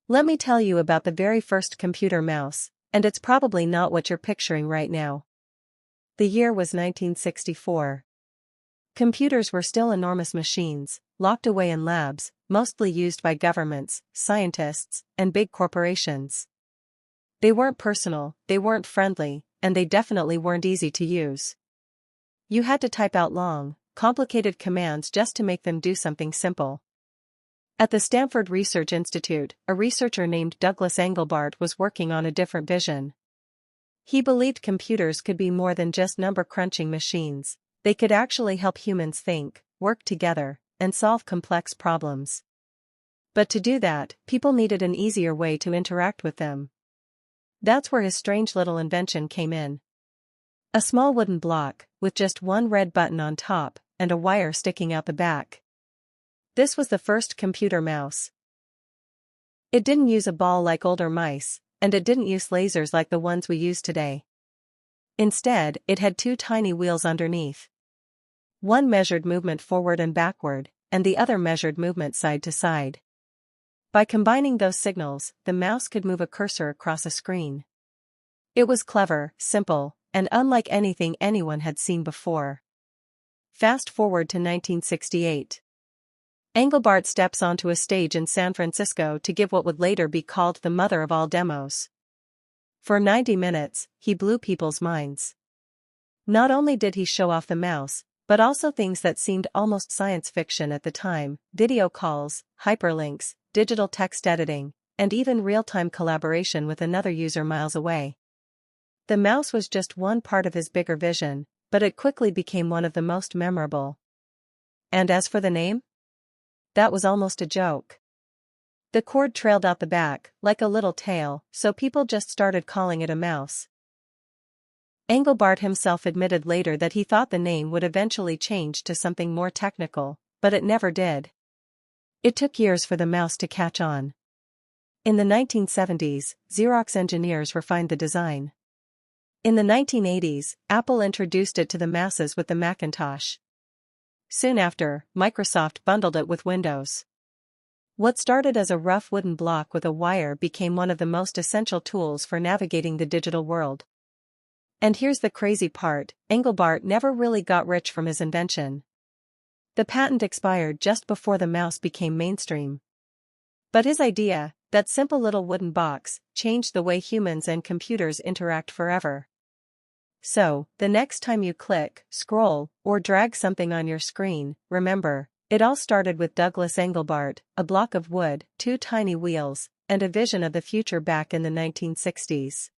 Let me tell you about the very first computer mouse, and it's probably not what you're picturing right now. The year was 1964. Computers were still enormous machines, locked away in labs, mostly used by governments, scientists, and big corporations. They weren't personal, they weren't friendly, and they definitely weren't easy to use. You had to type out long, complicated commands just to make them do something simple. At the Stanford Research Institute, a researcher named Douglas Engelbart was working on a different vision. He believed computers could be more than just number-crunching machines. They could actually help humans think, work together, and solve complex problems. But to do that, people needed an easier way to interact with them. That's where his strange little invention came in. A small wooden block, with just one red button on top, and a wire sticking out the back. This was the first computer mouse. It didn't use a ball like older mice, and it didn't use lasers like the ones we use today. Instead, it had two tiny wheels underneath. One measured movement forward and backward, and the other measured movement side to side. By combining those signals, the mouse could move a cursor across a screen. It was clever, simple, and unlike anything anyone had seen before. Fast forward to 1968. Engelbart steps onto a stage in San Francisco to give what would later be called the mother of all demos. For 90 minutes, he blew people's minds. Not only did he show off the mouse, but also things that seemed almost science fiction at the time: video calls, hyperlinks, digital text editing, and even real-time collaboration with another user miles away. The mouse was just one part of his bigger vision, but it quickly became one of the most memorable. And as for the name? That was almost a joke. The cord trailed out the back, like a little tail, so people just started calling it a mouse. Engelbart himself admitted later that he thought the name would eventually change to something more technical, but it never did. It took years for the mouse to catch on. In the 1970s, Xerox engineers refined the design. In the 1980s, Apple introduced it to the masses with the Macintosh. Soon after, Microsoft bundled it with Windows. What started as a rough wooden block with a wire became one of the most essential tools for navigating the digital world. And here's the crazy part: Engelbart never really got rich from his invention. The patent expired just before the mouse became mainstream. But his idea, that simple little wooden box, changed the way humans and computers interact forever. So, the next time you click, scroll, or drag something on your screen, remember, it all started with Douglas Engelbart, a block of wood, two tiny wheels, and a vision of the future back in the 1960s.